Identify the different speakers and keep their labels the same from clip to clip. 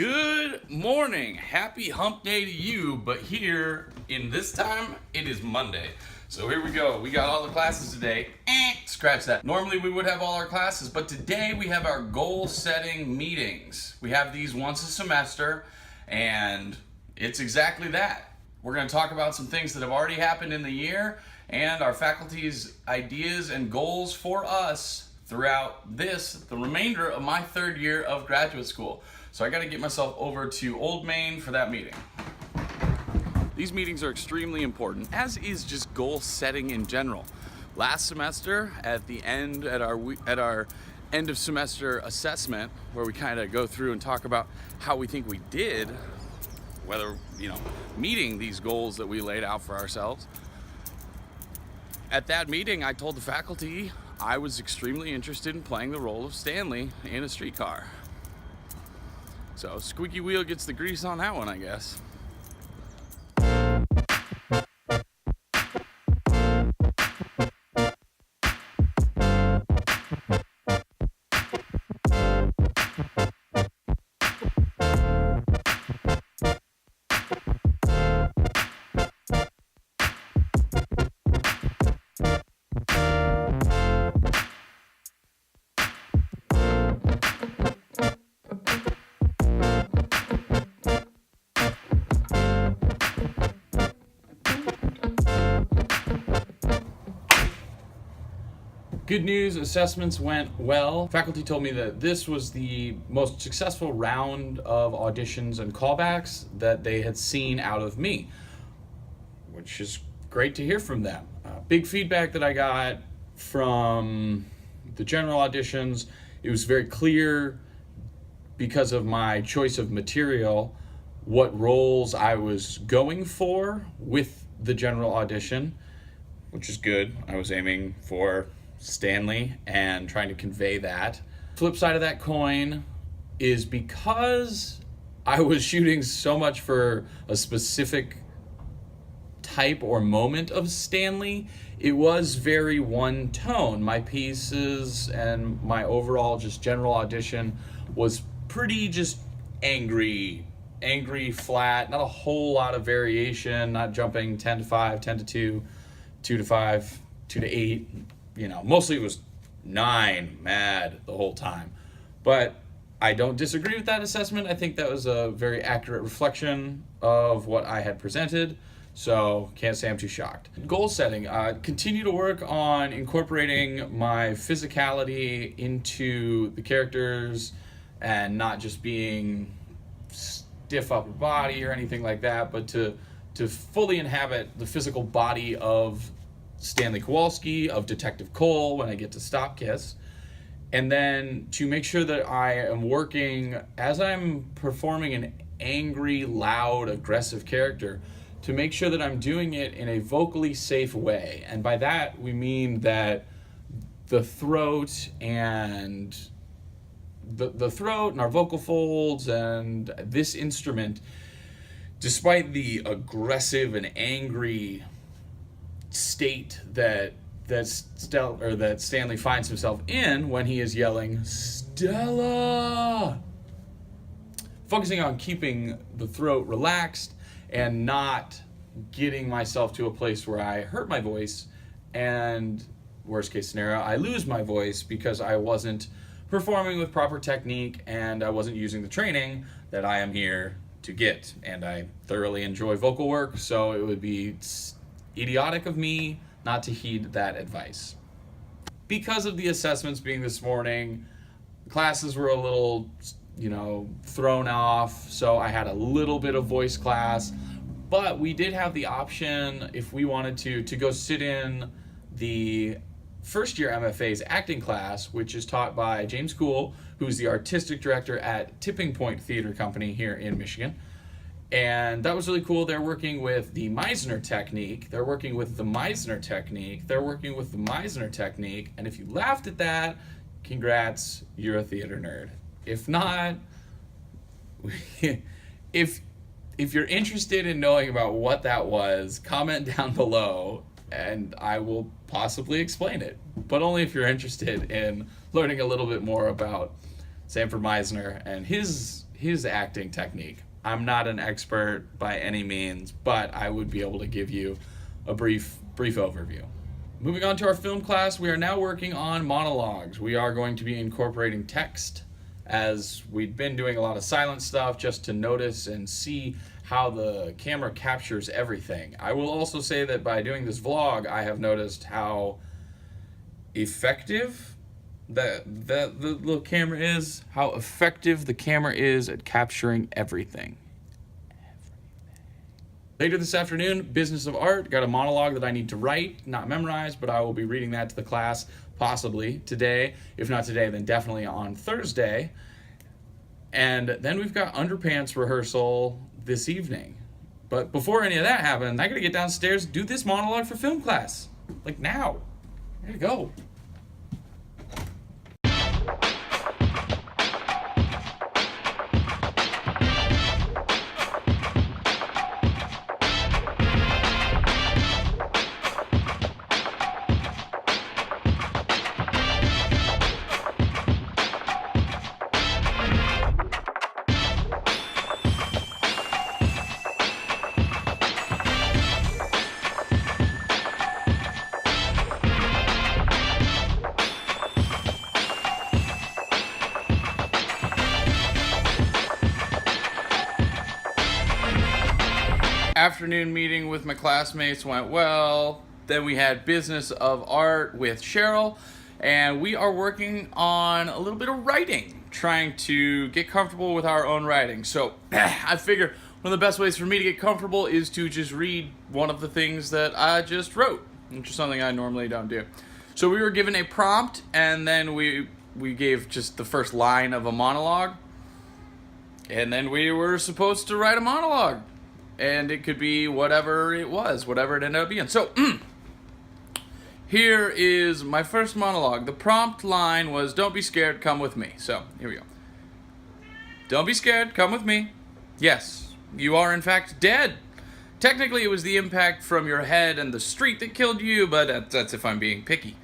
Speaker 1: Good morning. Happy hump day to you, but here in this time, it is Monday. So here we go. We got all the classes today. Scratch that. Normally we would have all our classes, but today we have our goal setting meetings. We have these once a semester, and it's exactly that. We're going to talk about some things that have already happened in the year and our faculty's ideas and goals for us throughout the remainder of my third year of graduate school. So I got to get myself over to Old Main for that meeting. These meetings are extremely important, as is just goal setting in general. Last semester, at our end of semester assessment, where we kind of go through and talk about how we think we did, whether, meeting these goals that we laid out for ourselves. At that meeting, I told the faculty I was extremely interested in playing the role of Stanley in a streetcar. So squeaky wheel gets the grease on that one, I guess. Good news, assessments went well. Faculty told me that this was the most successful round of auditions and callbacks that they had seen out of me, which is great to hear from them. Big feedback that I got from the general auditions, it was very clear because of my choice of material what roles I was going for with the general audition, which is good. I was aiming for Stanley and trying to convey that. Flip side of that coin is because I was shooting so much for a specific type or moment of Stanley, it was very one tone. My pieces and my overall just general audition was pretty just angry, flat, not a whole lot of variation, not jumping 10 to 5, 10 to 2, 2 to 5, 2 to 8. Mostly it was 9 mad the whole time. But I don't disagree with that assessment. I think that was a very accurate reflection of what I had presented. So can't say I'm too shocked. Goal setting. Continue to work on incorporating my physicality into the characters and not just being stiff upper body or anything like that, but to fully inhabit the physical body of Stanley Kowalski, of Detective Cole when I get to Stop Kiss, and then to make sure that I am working as I'm performing an angry, loud, aggressive character, to make sure that I'm doing it in a vocally safe way. And by that we mean that the throat and the throat and our vocal folds and this instrument, despite the aggressive and angry state that Stanley finds himself in when he is yelling Stella, focusing on keeping the throat relaxed and not getting myself to a place where I hurt my voice and, worst case scenario, I lose my voice because I wasn't performing with proper technique and I wasn't using the training that I am here to get. And I thoroughly enjoy vocal work, so it would be idiotic of me not to heed that advice. Because of the assessments being this morning, classes were a little, thrown off, so I had a little bit of voice class, but we did have the option, if we wanted to go sit in the first year MFA's acting class, which is taught by James Cool, who's the artistic director at Tipping Point Theater Company here in Michigan. And that was really cool. They're working with the Meisner technique. They're working with the Meisner technique. They're working with the Meisner technique. And if you laughed at that, congrats, you're a theater nerd. If not, if you're interested in knowing about what that was, comment down below and I will possibly explain it. But only if you're interested in learning a little bit more about Sanford Meisner and his his acting technique. I'm not an expert by any means, but I would be able to give you a brief overview. Moving on to our film class, we are now working on monologues. We are going to be incorporating text, as we've been doing a lot of silent stuff just to notice and see how the camera captures everything. I will also say that by doing this vlog, I have noticed how effective the little camera is, how effective the camera is at capturing everything. Later this afternoon, Business of Art, got a monologue that I need to write, not memorize, but I will be reading that to the class possibly today. If not today, then definitely on Thursday. And then we've got Underpants rehearsal this evening. But before any of that happens, I gotta get downstairs and do this monologue for film class. Like now. I gotta go. Afternoon meeting with my classmates went well. Then we had Business of Art with Cheryl, and we are working on a little bit of writing, trying to get comfortable with our own writing. So I figure one of the best ways for me to get comfortable is to just read one of the things that I just wrote, which is something I normally don't do. So we were given a prompt, and then we gave just the first line of a monologue, and then we were supposed to write a monologue. And it could be whatever it was, whatever it ended up being. So, here is my first monologue. The prompt line was, "Don't be scared, come with me." So, here we go. Don't be scared, come with me. Yes, you are in fact dead. Technically, it was the impact from your head and the street that killed you, but that's if I'm being picky.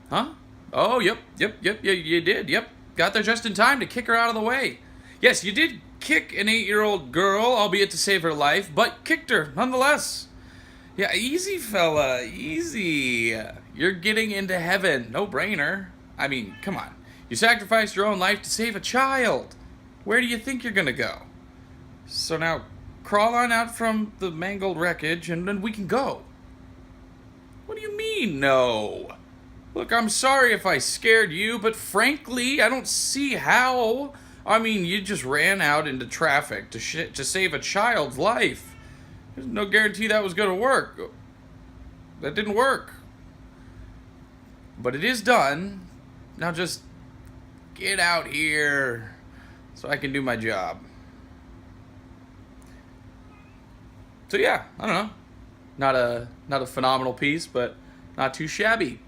Speaker 1: Huh? Oh, yep, you did, yep. Got there just in time to kick her out of the way. Yes, you did kick an 8-year-old girl, albeit to save her life, but kicked her nonetheless. Yeah, easy, fella, easy. You're getting into heaven, no brainer. I mean, come on. You sacrificed your own life to save a child. Where do you think you're gonna go? So now, crawl on out from the mangled wreckage and then we can go. What do you mean, no? Look, I'm sorry if I scared you, but frankly, I don't see how. I mean, you just ran out into traffic to save a child's life. There's no guarantee that was going to work. That didn't work. But it is done. Now just get out here so I can do my job. So yeah, I don't know. Not a phenomenal piece, but not too shabby.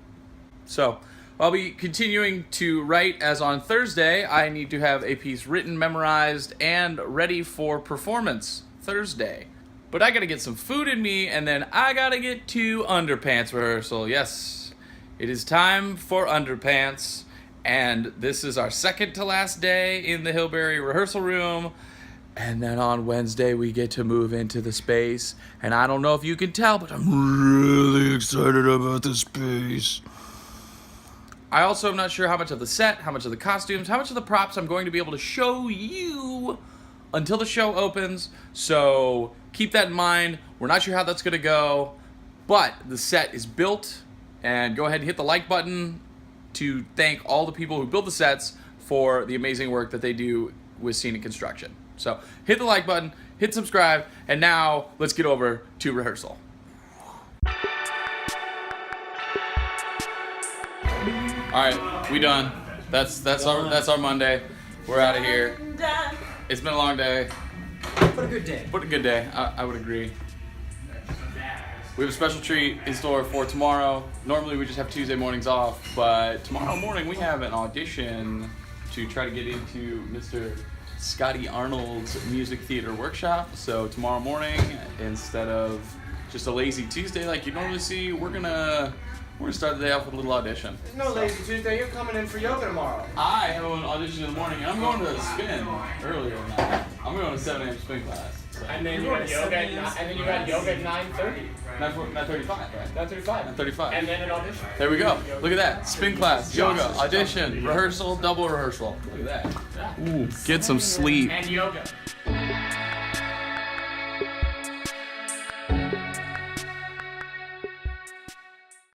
Speaker 1: So I'll be continuing to write, as on Thursday, I need to have a piece written, memorized, and ready for performance Thursday. But I gotta get some food in me, and then I gotta get to Underpants rehearsal. Yes, it is time for Underpants, and this is our second to last day in the Hilberry rehearsal room. And then on Wednesday, we get to move into the space, and I don't know if you can tell, but I'm really excited about the space. I also am not sure how much of the set, how much of the costumes, how much of the props I'm going to be able to show you until the show opens. So keep that in mind. We're not sure how that's going to go, but the set is built. And go ahead and hit the like button to thank all the people who build the sets for the amazing work that they do with scenic construction. So hit the like button, hit subscribe, and now let's get over to rehearsal. All right, we done. That's our Monday. We're out of here. It's been a long day.
Speaker 2: What a good day.
Speaker 1: What a good day. I would agree. We have a special treat in store for tomorrow. Normally we just have Tuesday mornings off, but tomorrow morning we have an audition to try to get into Mr. Scotty Arnold's music theater workshop. So tomorrow morning, instead of just a lazy Tuesday like you normally see, we're gonna We're gonna start the day off with a little audition.
Speaker 2: There's no Lazy Tuesday. You're coming in for yoga tomorrow.
Speaker 1: I have an audition in the morning, and I'm going to spin earlier than that. I'm going to 7 a.m. spin class. So.
Speaker 2: And then you got yoga at 9:30.
Speaker 1: 9:35, right?
Speaker 2: 9:35.
Speaker 1: 9:35.
Speaker 2: And then an audition.
Speaker 1: There we go. Look at that. Spin class, yoga, audition, rehearsal, double rehearsal. Look at that. Ooh, get some sleep.
Speaker 2: And yoga.